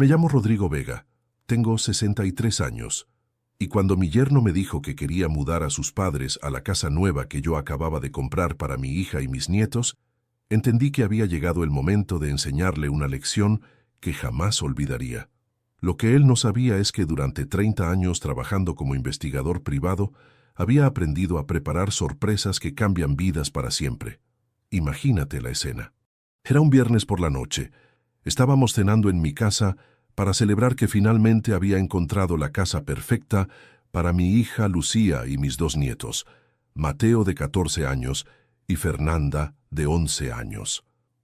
Me llamo Rodrigo Vega, tengo 63 años, y cuando mi yerno me dijo que quería mudar a sus padres a la casa nueva que yo acababa de comprar para mi hija y mis nietos, entendí que había llegado el momento de enseñarle una lección que jamás olvidaría. Lo que él no sabía es que durante 30 años trabajando como investigador privado, había aprendido a preparar sorpresas que cambian vidas para siempre. Imagínate la escena. Era un viernes por la noche. Estábamos cenando en mi casa para celebrar que finalmente había encontrado la casa perfecta para mi hija Lucía y mis dos nietos, Mateo de 14 años y Fernanda de 11 años.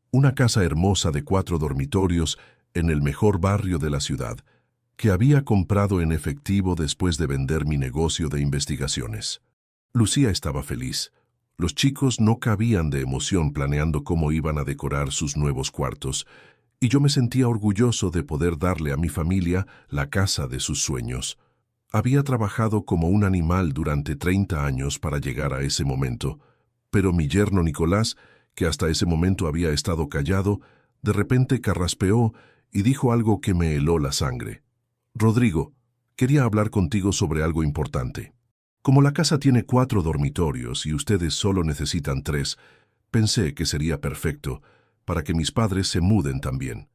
Una casa hermosa de 4 dormitorios en el mejor barrio de la ciudad, que había comprado en efectivo después de vender mi negocio de investigaciones. Lucía estaba feliz. Los chicos no cabían de emoción planeando cómo iban a decorar sus nuevos cuartos, y yo me sentía orgulloso de poder darle a mi familia la casa de sus sueños. Había trabajado como un animal durante 30 años para llegar a ese momento, pero mi yerno Nicolás, que hasta ese momento había estado callado, de repente carraspeó y dijo algo que me heló la sangre. «Rodrigo, quería hablar contigo sobre algo importante. Como la casa tiene 4 dormitorios y ustedes solo necesitan 3, pensé que sería perfecto para que mis padres se muden también.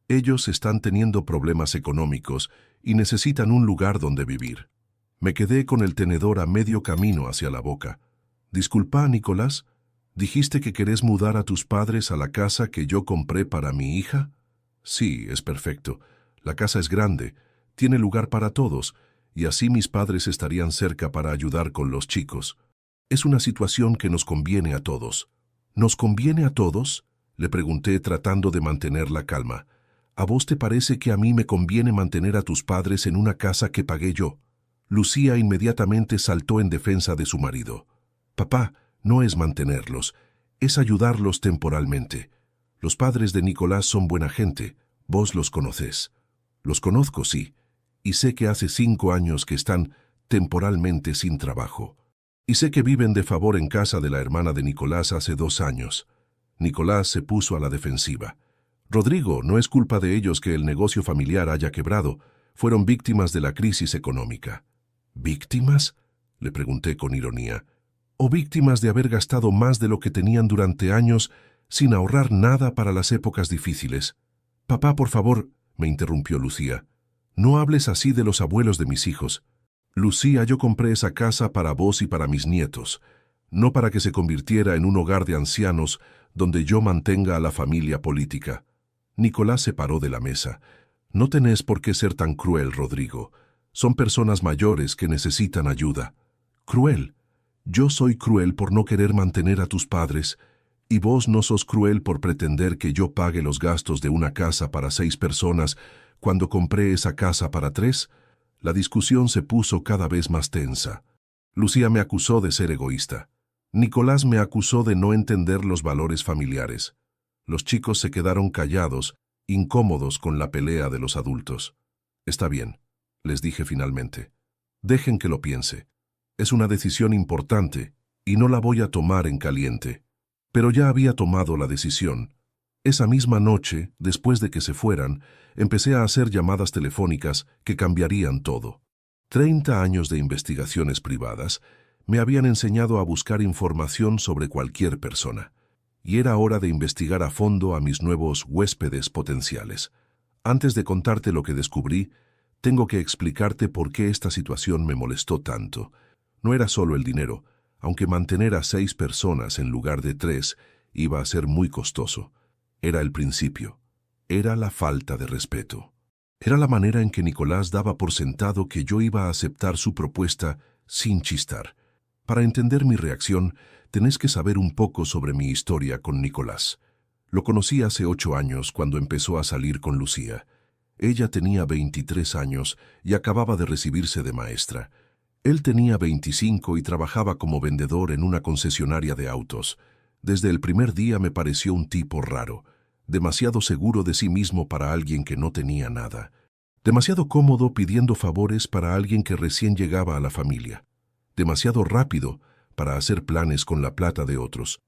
Ellos están teniendo problemas económicos y necesitan un lugar donde vivir». Me quedé con el tenedor a medio camino hacia la boca. «Disculpa, Nicolás, ¿dijiste que querés mudar a tus padres a la casa que yo compré para mi hija?» «Sí, es perfecto. La casa es grande, tiene lugar para todos, y así mis padres estarían cerca para ayudar con los chicos. Es una situación que nos conviene a todos». «¿Nos conviene a todos?», le pregunté tratando de mantener la calma. «¿A vos te parece que a mí me conviene mantener a tus padres en una casa que pagué yo?» Lucía inmediatamente saltó en defensa de su marido. «Papá, no es mantenerlos, es ayudarlos temporalmente. Los padres de Nicolás son buena gente, vos los conocés». «Los conozco, sí, y sé que hace 5 años que están temporalmente sin trabajo. Y sé que viven de favor en casa de la hermana de Nicolás hace 2 años». Nicolás se puso a la defensiva. «Rodrigo, no es culpa de ellos que el negocio familiar haya quebrado. Fueron víctimas de la crisis económica». «¿Víctimas?», le pregunté con ironía. «¿O víctimas de haber gastado más de lo que tenían durante años sin ahorrar nada para las épocas difíciles?» «Papá, por favor», me interrumpió Lucía. «No hables así de los abuelos de mis hijos. Lucía, yo compré esa casa para vos y para mis nietos, no para que se convirtiera en un hogar de ancianos donde yo mantenga a la familia política». Nicolás se paró de la mesa. «No tenés por qué ser tan cruel, Rodrigo. Son personas mayores que necesitan ayuda». «¿Cruel? Yo soy cruel por no querer mantener a tus padres, y vos no sos cruel por pretender que yo pague los gastos de una casa para 6 personas cuando compré esa casa para 3. La discusión se puso cada vez más tensa. Lucía me acusó de ser egoísta. Nicolás me acusó de no entender los valores familiares. Los chicos se quedaron callados, incómodos con la pelea de los adultos. «Está bien», les dije finalmente. «Dejen que lo piense. Es una decisión importante y no la voy a tomar en caliente». Pero ya había tomado la decisión. Esa misma noche, después de que se fueran, empecé a hacer llamadas telefónicas que cambiarían todo. 30 años de investigaciones privadas me habían enseñado a buscar información sobre cualquier persona, y era hora de investigar a fondo a mis nuevos huéspedes potenciales. Antes de contarte lo que descubrí, tengo que explicarte por qué esta situación me molestó tanto. No era solo el dinero, aunque mantener a 6 personas en lugar de 3 iba a ser muy costoso. Era el principio. Era la falta de respeto. Era la manera en que Nicolás daba por sentado que yo iba a aceptar su propuesta sin chistar. Para entender mi reacción, tenés que saber un poco sobre mi historia con Nicolás. Lo conocí hace 8 años cuando empezó a salir con Lucía. Ella tenía 23 años y acababa de recibirse de maestra. Él tenía 25 y trabajaba como vendedor en una concesionaria de autos. Desde el primer día me pareció un tipo raro, demasiado seguro de sí mismo para alguien que no tenía nada, demasiado cómodo pidiendo favores para alguien que recién llegaba a la familia, demasiado rápido para hacer planes con la plata de otros.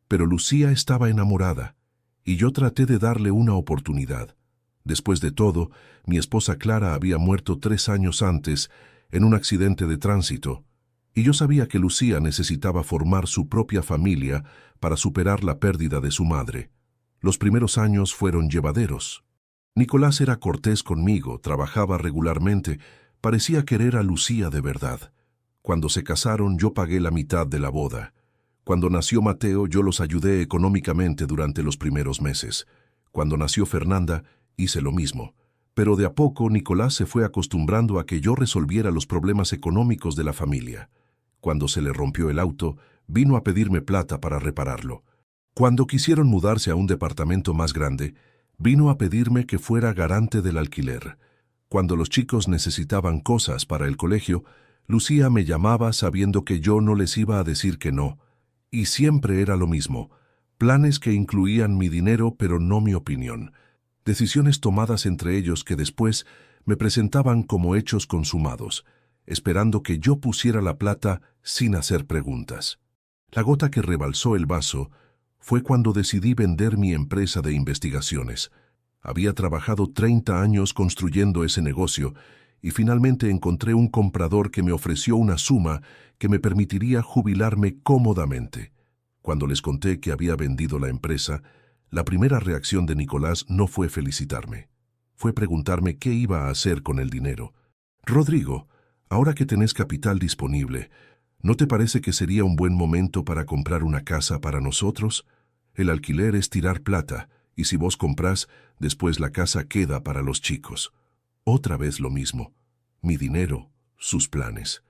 Pero Lucía estaba enamorada, y yo traté de darle una oportunidad. Después de todo, mi esposa Clara había muerto 3 años antes en un accidente de tránsito, y yo sabía que Lucía necesitaba formar su propia familia para superar la pérdida de su madre. Los primeros años fueron llevaderos. Nicolás era cortés conmigo, trabajaba regularmente, parecía querer a Lucía de verdad. Cuando se casaron, yo pagué la mitad de la boda. Cuando nació Mateo, yo los ayudé económicamente durante los primeros meses. Cuando nació Fernanda, hice lo mismo. Pero de a poco, Nicolás se fue acostumbrando a que yo resolviera los problemas económicos de la familia. Cuando se le rompió el auto, vino a pedirme plata para repararlo. Cuando quisieron mudarse a un departamento más grande, vino a pedirme que fuera garante del alquiler. Cuando los chicos necesitaban cosas para el colegio, Lucía me llamaba sabiendo que yo no les iba a decir que no. Y siempre era lo mismo, planes que incluían mi dinero pero no mi opinión. Decisiones tomadas entre ellos que después me presentaban como hechos consumados, esperando que yo pusiera la plata sin hacer preguntas. La gota que rebalsó el vaso fue cuando decidí vender mi empresa de investigaciones. Había trabajado 30 años construyendo ese negocio y finalmente encontré un comprador que me ofreció una suma que me permitiría jubilarme cómodamente. Cuando les conté que había vendido la empresa, la primera reacción de Nicolás no fue felicitarme. Fue preguntarme qué iba a hacer con el dinero. «Rodrigo, ahora que tenés capital disponible, ¿no te parece que sería un buen momento para comprar una casa para nosotros? El alquiler es tirar plata, y si vos comprás, después la casa queda para los chicos». Otra vez lo mismo. Mi dinero, sus planes.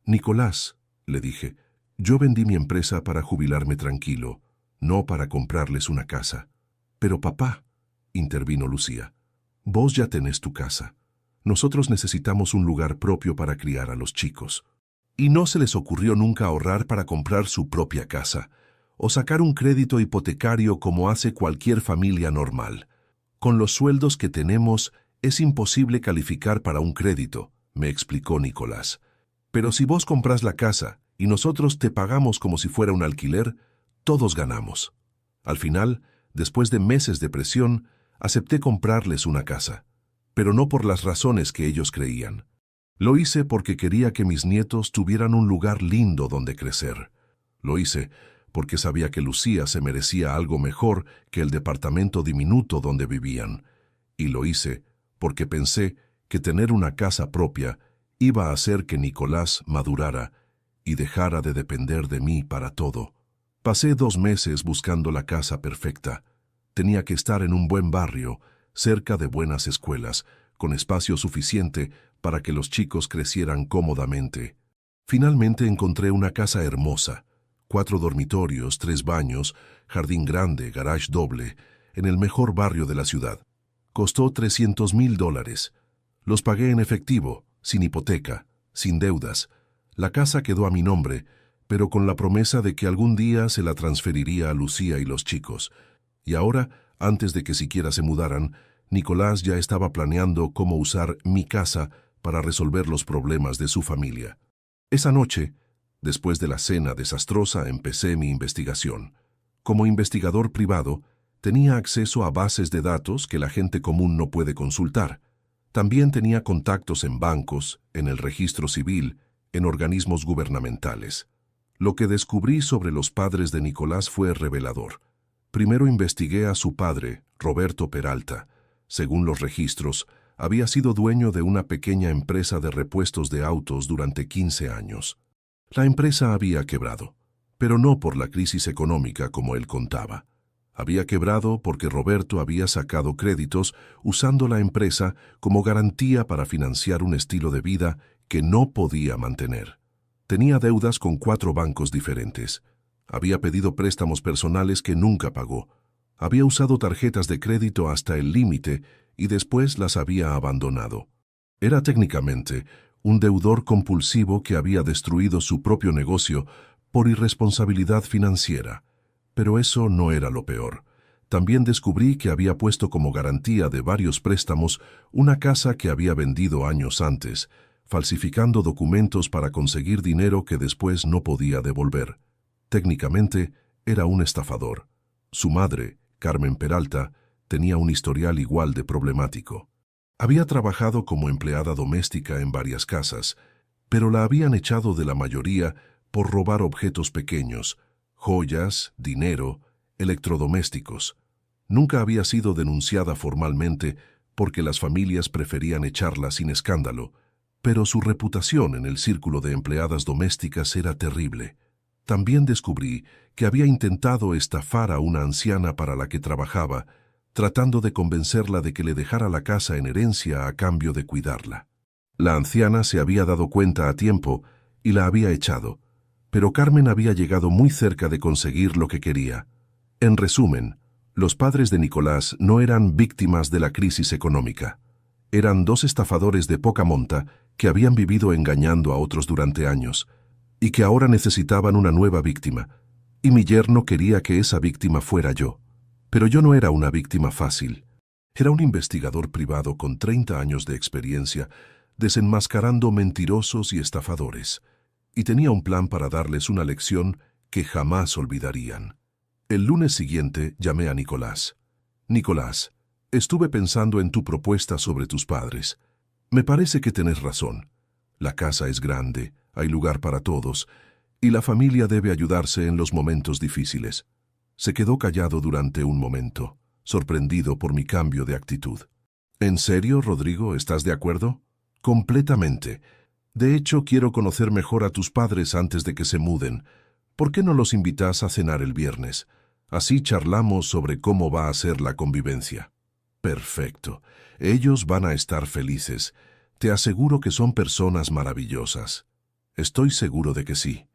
«Nicolás», le dije, «yo vendí mi empresa para jubilarme tranquilo, no para comprarles una casa». «Pero papá», intervino Lucía, «vos ya tenés tu casa. Nosotros necesitamos un lugar propio para criar a los chicos». Y no se les ocurrió nunca ahorrar para comprar su propia casa, o sacar un crédito hipotecario como hace cualquier familia normal. «Con los sueldos que tenemos, es imposible calificar para un crédito», me explicó Nicolás. «Pero si vos comprás la casa y nosotros te pagamos como si fuera un alquiler, todos ganamos». Al final, después de meses de presión, acepté comprarles una casa, pero no por las razones que ellos creían. Lo hice porque quería que mis nietos tuvieran un lugar lindo donde crecer. Lo hice porque sabía que Lucía se merecía algo mejor que el departamento diminuto donde vivían. Y lo hice porque pensé que tener una casa propia iba a hacer que Nicolás madurara y dejara de depender de mí para todo. Pasé 2 meses buscando la casa perfecta. Tenía que estar en un buen barrio, cerca de buenas escuelas, con espacio suficiente para que los chicos crecieran cómodamente. Finalmente encontré una casa hermosa, 4 dormitorios, 3 baños, jardín grande, garage doble, en el mejor barrio de la ciudad. Costó $300,000. Los pagué en efectivo, sin hipoteca, sin deudas. La casa quedó a mi nombre, pero con la promesa de que algún día se la transferiría a Lucía y los chicos. Y ahora, antes de que siquiera se mudaran, Nicolás ya estaba planeando cómo usar mi casa para resolver los problemas de su familia. Esa noche, después de la cena desastrosa, empecé mi investigación. Como investigador privado, tenía acceso a bases de datos que la gente común no puede consultar. También tenía contactos en bancos, en el registro civil, en organismos gubernamentales. Lo que descubrí sobre los padres de Nicolás fue revelador. Primero investigué a su padre, Roberto Peralta. Según los registros, había sido dueño de una pequeña empresa de repuestos de autos durante 15 años. La empresa había quebrado, pero no por la crisis económica como él contaba. Había quebrado porque Roberto había sacado créditos usando la empresa como garantía para financiar un estilo de vida que no podía mantener. Tenía deudas con 4 bancos diferentes. Había pedido préstamos personales que nunca pagó. Había usado tarjetas de crédito hasta el límite y después las había abandonado. Era técnicamente un deudor compulsivo que había destruido su propio negocio por irresponsabilidad financiera. Pero eso no era lo peor. También descubrí que había puesto como garantía de varios préstamos una casa que había vendido años antes, falsificando documentos para conseguir dinero que después no podía devolver. Técnicamente, era un estafador. Su madre, Carmen Peralta, tenía un historial igual de problemático. Había trabajado como empleada doméstica en varias casas, pero la habían echado de la mayoría por robar objetos pequeños, joyas, dinero, electrodomésticos. Nunca había sido denunciada formalmente porque las familias preferían echarla sin escándalo, pero su reputación en el círculo de empleadas domésticas era terrible. También descubrí que había intentado estafar a una anciana para la que trabajaba, tratando de convencerla de que le dejara la casa en herencia a cambio de cuidarla. La anciana se había dado cuenta a tiempo y la había echado, pero Carmen había llegado muy cerca de conseguir lo que quería. En resumen, los padres de Nicolás no eran víctimas de la crisis económica. Eran dos estafadores de poca monta que habían vivido engañando a otros durante años y que ahora necesitaban una nueva víctima, y mi yerno quería que esa víctima fuera yo. Pero yo no era una víctima fácil. Era un investigador privado con 30 años de experiencia, desenmascarando mentirosos y estafadores, y tenía un plan para darles una lección que jamás olvidarían. El lunes siguiente llamé a Nicolás. Nicolás, estuve pensando en tu propuesta sobre tus padres. Me parece que tenés razón. La casa es grande, hay lugar para todos, y la familia debe ayudarse en los momentos difíciles. Se quedó callado durante un momento, sorprendido por mi cambio de actitud. ¿En serio, Rodrigo, estás de acuerdo? Completamente. De hecho, quiero conocer mejor a tus padres antes de que se muden. ¿Por qué no los invitas a cenar el viernes? Así charlamos sobre cómo va a ser la convivencia. Perfecto. Ellos van a estar felices. Te aseguro que son personas maravillosas. Estoy seguro de que sí.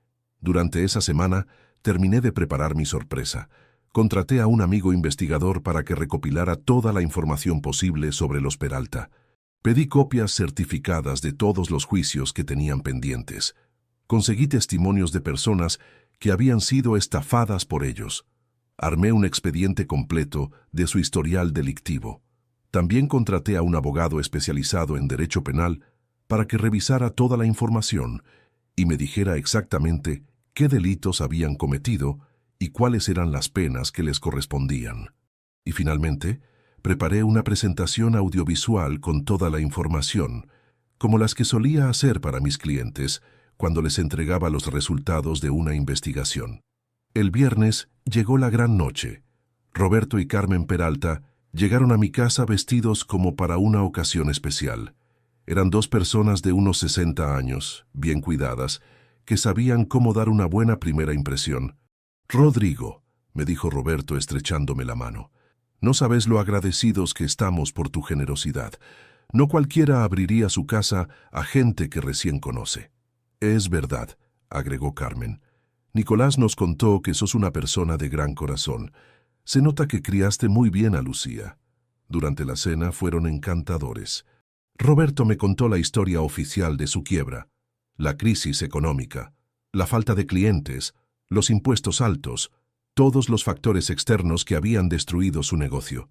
Durante esa semana, terminé de preparar mi sorpresa. Contraté a un amigo investigador para que recopilara toda la información posible sobre los Peralta. Pedí copias certificadas de todos los juicios que tenían pendientes. Conseguí testimonios de personas que habían sido estafadas por ellos. Armé un expediente completo de su historial delictivo. También contraté a un abogado especializado en derecho penal para que revisara toda la información y me dijera exactamente qué delitos habían cometido y cuáles eran las penas que les correspondían. Y finalmente, preparé una presentación audiovisual con toda la información, como las que solía hacer para mis clientes cuando les entregaba los resultados de una investigación. El viernes llegó la gran noche. Roberto y Carmen Peralta llegaron a mi casa vestidos como para una ocasión especial. Eran dos personas de unos 60 años, bien cuidadas, que sabían cómo dar una buena primera impresión. «Rodrigo», me dijo Roberto estrechándome la mano, «no sabes lo agradecidos que estamos por tu generosidad. No cualquiera abriría su casa a gente que recién conoce». «Es verdad», agregó Carmen. «Nicolás nos contó que sos una persona de gran corazón. Se nota que criaste muy bien a Lucía». Durante la cena fueron encantadores. Roberto me contó la historia oficial de su quiebra, la crisis económica, la falta de clientes, los impuestos altos, todos los factores externos que habían destruido su negocio.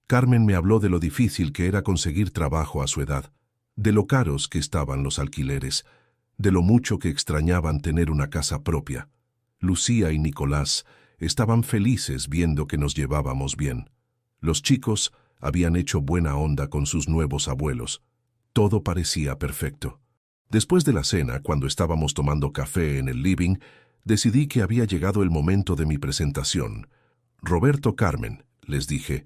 Carmen me habló de lo difícil que era conseguir trabajo a su edad, de lo caros que estaban los alquileres, de lo mucho que extrañaban tener una casa propia. Lucía y Nicolás estaban felices viendo que nos llevábamos bien. Los chicos habían hecho buena onda con sus nuevos abuelos. Todo parecía perfecto. Después de la cena, cuando estábamos tomando café en el living, decidí que había llegado el momento de mi presentación. «Roberto, Carmen», les dije,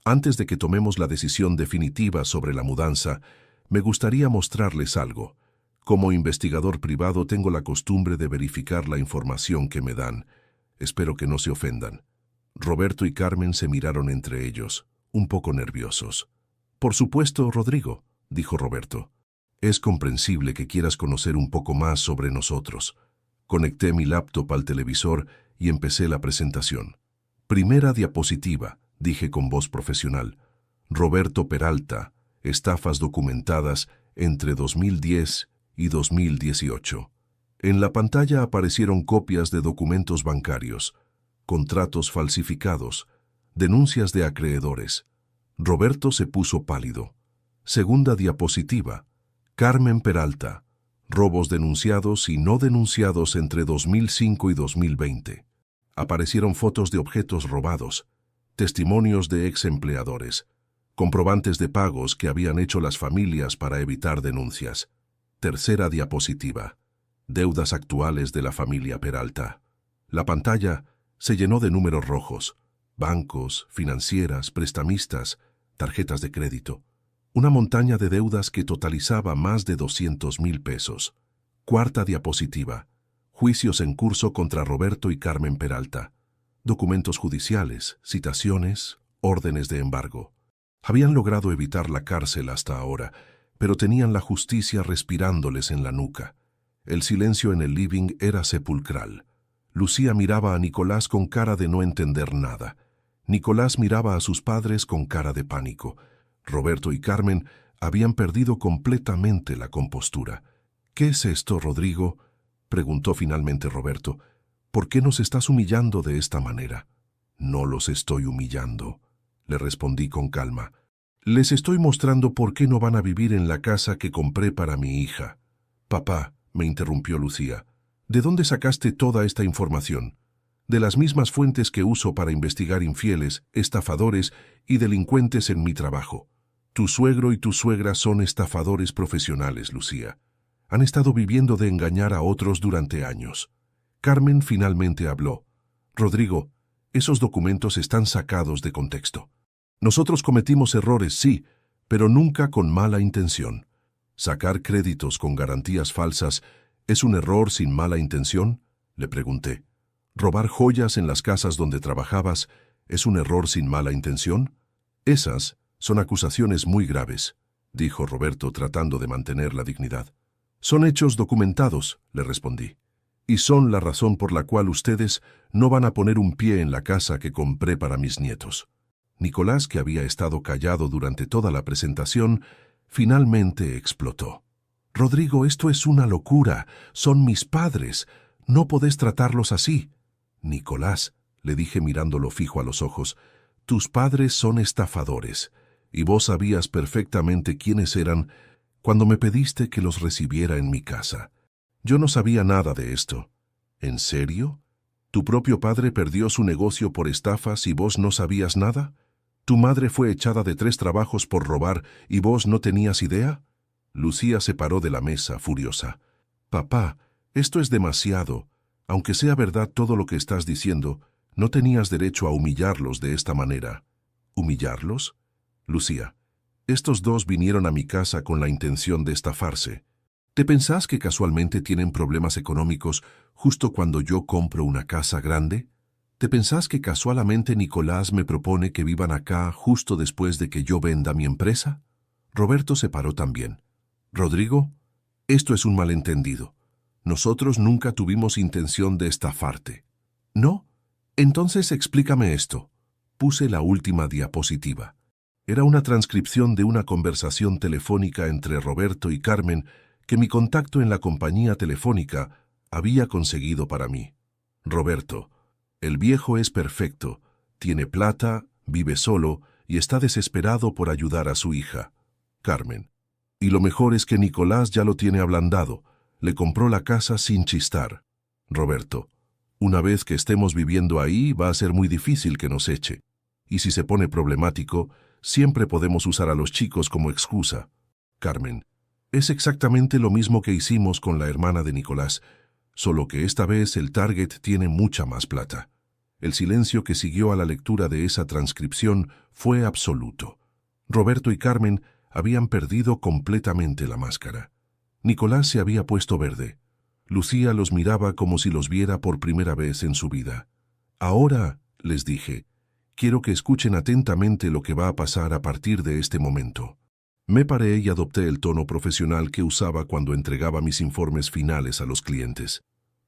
«antes de que tomemos la decisión definitiva sobre la mudanza, me gustaría mostrarles algo. Como investigador privado tengo la costumbre de verificar la información que me dan. Espero que no se ofendan». Roberto y Carmen se miraron entre ellos, un poco nerviosos. «Por supuesto, Rodrigo», dijo Roberto. «Es comprensible que quieras conocer un poco más sobre nosotros». Conecté mi laptop al televisor y empecé la presentación. «Primera diapositiva», dije con voz profesional. «Roberto Peralta, estafas documentadas entre 2010 y 2018». En la pantalla aparecieron copias de documentos bancarios, contratos falsificados, denuncias de acreedores. Roberto se puso pálido. Segunda diapositiva. Carmen Peralta. Robos denunciados y no denunciados entre 2005 y 2020. Aparecieron fotos de objetos robados, testimonios de ex empleadores, comprobantes de pagos que habían hecho las familias para evitar denuncias. Tercera diapositiva. Deudas actuales de la familia Peralta. La pantalla se llenó de números rojos, bancos, financieras, prestamistas, tarjetas de crédito. Una montaña de deudas que totalizaba más de 200,000 pesos. Cuarta diapositiva. Juicios en curso contra Roberto y Carmen Peralta. Documentos judiciales, citaciones, órdenes de embargo. Habían logrado evitar la cárcel hasta ahora, pero tenían la justicia respirándoles en la nuca. El silencio en el living era sepulcral. Lucía miraba a Nicolás con cara de no entender nada. Nicolás miraba a sus padres con cara de pánico. Roberto y Carmen habían perdido completamente la compostura. «¿Qué es esto, Rodrigo?», preguntó finalmente Roberto. «¿Por qué nos estás humillando de esta manera?». «No los estoy humillando», le respondí con calma. «Les estoy mostrando por qué no van a vivir en la casa que compré para mi hija». «Papá», me interrumpió Lucía, «¿de dónde sacaste toda esta información?». «De las mismas fuentes que uso para investigar infieles, estafadores y delincuentes en mi trabajo. Tu suegro y tu suegra son estafadores profesionales, Lucía. Han estado viviendo de engañar a otros durante años». Carmen finalmente habló. «Rodrigo, esos documentos están sacados de contexto. Nosotros cometimos errores, sí, pero nunca con mala intención. ¿Sacar créditos con garantías falsas es un error sin mala intención?», le pregunté. «¿Robar joyas en las casas donde trabajabas es un error sin mala intención?». «Esas son acusaciones muy graves», dijo Roberto tratando de mantener la dignidad. «Son hechos documentados», le respondí, «y son la razón por la cual ustedes no van a poner un pie en la casa que compré para mis nietos». Nicolás, que había estado callado durante toda la presentación, finalmente explotó. «Rodrigo, esto es una locura. Son mis padres. No podés tratarlos así». «Nicolás», le dije mirándolo fijo a los ojos, «tus padres son estafadores, y vos sabías perfectamente quiénes eran cuando me pediste que los recibiera en mi casa. Yo no sabía nada de esto». «¿En serio? ¿Tu propio padre perdió su negocio por estafas y vos no sabías nada? ¿Tu madre fue echada de 3 trabajos por robar y vos no tenías idea?». Lucía se paró de la mesa, furiosa. «Papá, esto es demasiado. Aunque sea verdad todo lo que estás diciendo, no tenías derecho a humillarlos de esta manera». «¿Humillarlos?». «Lucía, estos dos vinieron a mi casa con la intención de estafarse. ¿Te pensás que casualmente tienen problemas económicos justo cuando yo compro una casa grande? ¿Te pensás que casualmente Nicolás me propone que vivan acá justo después de que yo venda mi empresa?». Roberto se paró también. «Rodrigo, esto es un malentendido. Nosotros nunca tuvimos intención de estafarte». «¿No? Entonces explícame esto». Puse la última diapositiva. Era una transcripción de una conversación telefónica entre Roberto y Carmen que mi contacto en la compañía telefónica había conseguido para mí. «Roberto, el viejo es perfecto, tiene plata, vive solo y está desesperado por ayudar a su hija». Carmen: «Y lo mejor es que Nicolás ya lo tiene ablandado, le compró la casa sin chistar». Roberto: «Una vez que estemos viviendo ahí va a ser muy difícil que nos eche. Y si se pone problemático, siempre podemos usar a los chicos como excusa». Carmen: «Es exactamente lo mismo que hicimos con la hermana de Nicolás, solo que esta vez el target tiene mucha más plata». El silencio que siguió a la lectura de esa transcripción fue absoluto. Roberto y Carmen habían perdido completamente la máscara. Nicolás se había puesto verde. Lucía los miraba como si los viera por primera vez en su vida. «Ahora», les dije, «quiero que escuchen atentamente lo que va a pasar a partir de este momento». Me paré y adopté el tono profesional que usaba cuando entregaba mis informes finales a los clientes.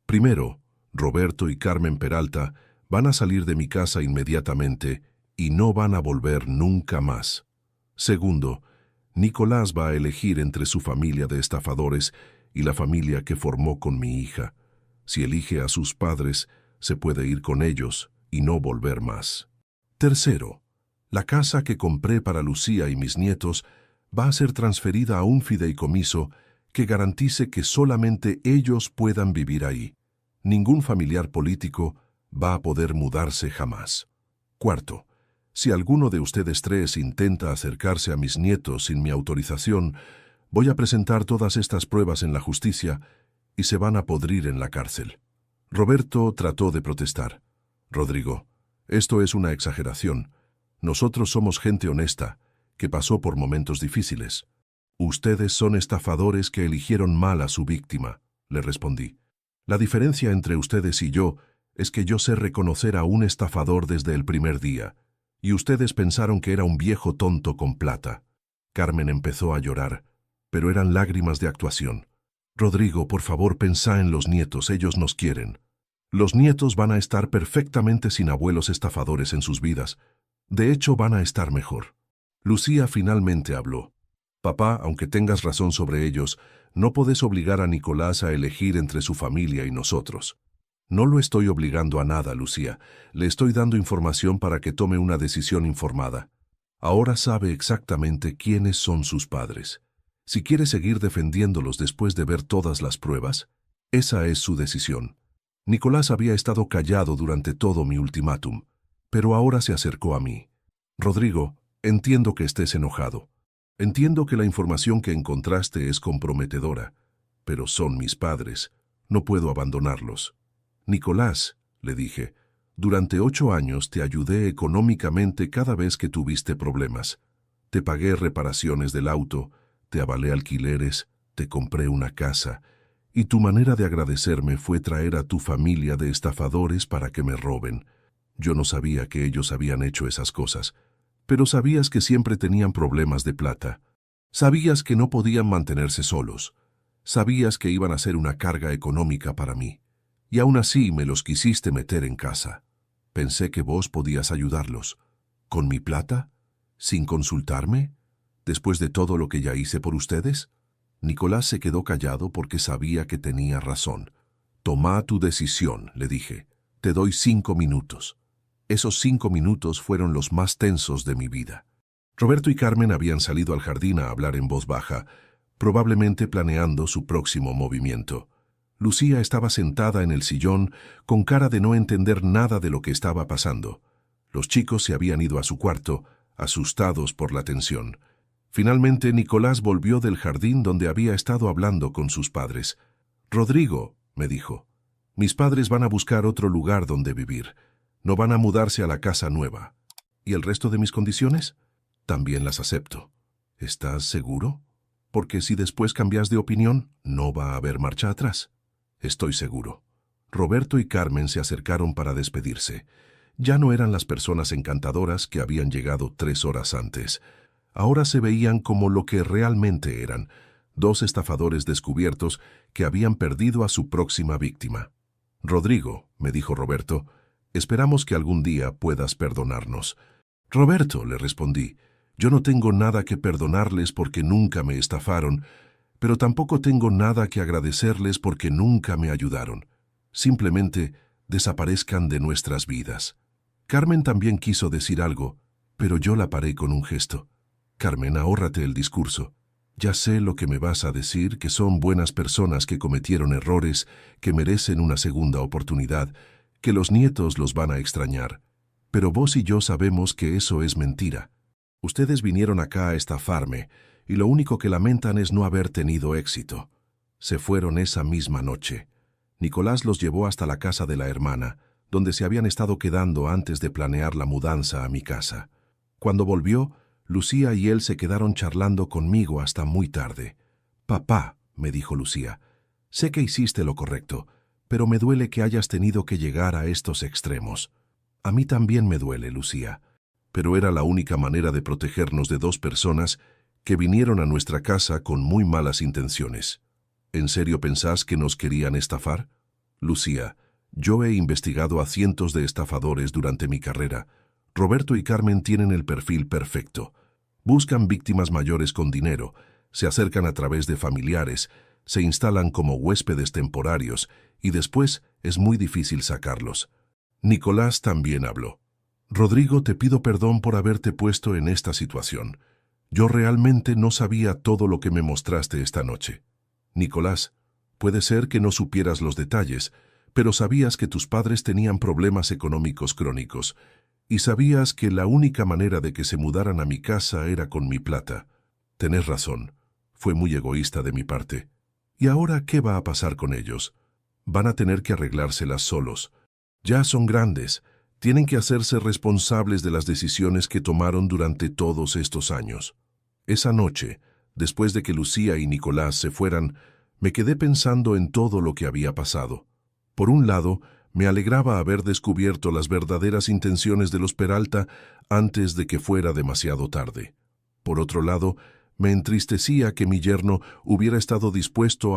«Primero, Roberto y Carmen Peralta van a salir de mi casa inmediatamente y no van a volver nunca más. Segundo, Nicolás va a elegir entre su familia de estafadores y la familia que formó con mi hija. Si elige a sus padres, se puede ir con ellos y no volver más. Tercero, la casa que compré para Lucía y mis nietos va a ser transferida a un fideicomiso que garantice que solamente ellos puedan vivir ahí. Ningún familiar político va a poder mudarse jamás. Cuarto, Si alguno de ustedes tres intenta acercarse a mis nietos sin mi autorización, voy a presentar todas estas pruebas en la justicia y se van a podrir en la cárcel. Roberto trató de protestar. Rodrigo, esto es una exageración. Nosotros somos gente honesta, que pasó por momentos difíciles. Ustedes son estafadores que eligieron mal a su víctima, le respondí. La diferencia entre ustedes y yo es que yo sé reconocer a un estafador desde el primer día, y ustedes pensaron que era un viejo tonto con plata. Carmen empezó a llorar, pero eran lágrimas de actuación. Rodrigo, por favor, pensá en los nietos, ellos nos quieren. Los nietos van a estar perfectamente sin abuelos estafadores en sus vidas. De hecho, van a estar mejor. Lucía finalmente habló. Papá, aunque tengas razón sobre ellos, no podés obligar a Nicolás a elegir entre su familia y nosotros. No lo estoy obligando a nada, Lucía. Le estoy dando información para que tome una decisión informada. Ahora sabe exactamente quiénes son sus padres. Si quiere seguir defendiéndolos después de ver todas las pruebas, esa es su decisión. Nicolás había estado callado durante todo mi ultimátum, pero ahora se acercó a mí. Rodrigo, entiendo que estés enojado. Entiendo que la información que encontraste es comprometedora, pero son mis padres. No puedo abandonarlos. Nicolás, le dije, durante 8 años te ayudé económicamente cada vez que tuviste problemas. Te pagué reparaciones del auto, te avalé alquileres, te compré una casa, y tu manera de agradecerme fue traer a tu familia de estafadores para que me roben. Yo no sabía que ellos habían hecho esas cosas, pero sabías que siempre tenían problemas de plata. Sabías que no podían mantenerse solos. Sabías que iban a ser una carga económica para mí. Y aún así me los quisiste meter en casa. Pensé que vos podías ayudarlos. ¿Con mi plata? ¿Sin consultarme? ¿Después de todo lo que ya hice por ustedes? Nicolás se quedó callado porque sabía que tenía razón. Toma tu decisión, le dije. Te doy 5 minutos. Esos 5 minutos fueron los más tensos de mi vida. Roberto y Carmen habían salido al jardín a hablar en voz baja, probablemente planeando su próximo movimiento. Lucía estaba sentada en el sillón con cara de no entender nada de lo que estaba pasando. Los chicos se habían ido a su cuarto, asustados por la tensión. Finalmente, Nicolás volvió del jardín donde había estado hablando con sus padres. «Rodrigo», me dijo, «mis padres van a buscar otro lugar donde vivir. No van a mudarse a la casa nueva. ¿Y el resto de mis condiciones? También las acepto. ¿Estás seguro? Porque si después cambias de opinión, no va a haber marcha atrás». «Estoy seguro». Roberto y Carmen se acercaron para despedirse. Ya no eran las personas encantadoras que habían llegado 3 horas antes. Ahora se veían como lo que realmente eran, 2 estafadores descubiertos que habían perdido a su próxima víctima. «Rodrigo», me dijo Roberto, «esperamos que algún día puedas perdonarnos». «Roberto», le respondí, «yo no tengo nada que perdonarles porque nunca me estafaron, pero tampoco tengo nada que agradecerles porque nunca me ayudaron. Simplemente desaparezcan de nuestras vidas». Carmen también quiso decir algo, pero yo la paré con un gesto. «Carmen, ahórrate el discurso. Ya sé lo que me vas a decir, que son buenas personas que cometieron errores, que merecen una segunda oportunidad, que los nietos los van a extrañar. Pero vos y yo sabemos que eso es mentira. Ustedes vinieron acá a estafarme, y lo único que lamentan es no haber tenido éxito. Se fueron esa misma noche. Nicolás los llevó hasta la casa de la hermana, donde se habían estado quedando antes de planear la mudanza a mi casa. Cuando volvió, Lucía y él se quedaron charlando conmigo hasta muy tarde. «Papá», me dijo Lucía, «sé que hiciste lo correcto, pero me duele que hayas tenido que llegar a estos extremos». «A mí también me duele, Lucía, pero era la única manera de protegernos de 2 personas que vinieron a nuestra casa con muy malas intenciones». «¿En serio pensás que nos querían estafar?» «Lucía, yo he investigado a cientos de estafadores durante mi carrera. Roberto y Carmen tienen el perfil perfecto. Buscan víctimas mayores con dinero, se acercan a través de familiares, se instalan como huéspedes temporarios y después es muy difícil sacarlos». Nicolás también habló. «Rodrigo, te pido perdón por haberte puesto en esta situación. Yo realmente no sabía todo lo que me mostraste esta noche». «Nicolás, puede ser que no supieras los detalles, pero sabías que tus padres tenían problemas económicos crónicos, Y sabías que la única manera de que se mudaran a mi casa era con mi plata. Tenés razón, fue muy egoísta de mi parte. ¿Y ahora qué va a pasar con ellos? Van a tener que arreglárselas solos. Ya son grandes, tienen que hacerse responsables de las decisiones que tomaron durante todos estos años. Esa noche, después de que Lucía y Nicolás se fueran, me quedé pensando en todo lo que había pasado. Por un lado, me alegraba haber descubierto las verdaderas intenciones de los Peralta antes de que fuera demasiado tarde. Por otro lado, me entristecía que mi yerno hubiera estado dispuesto a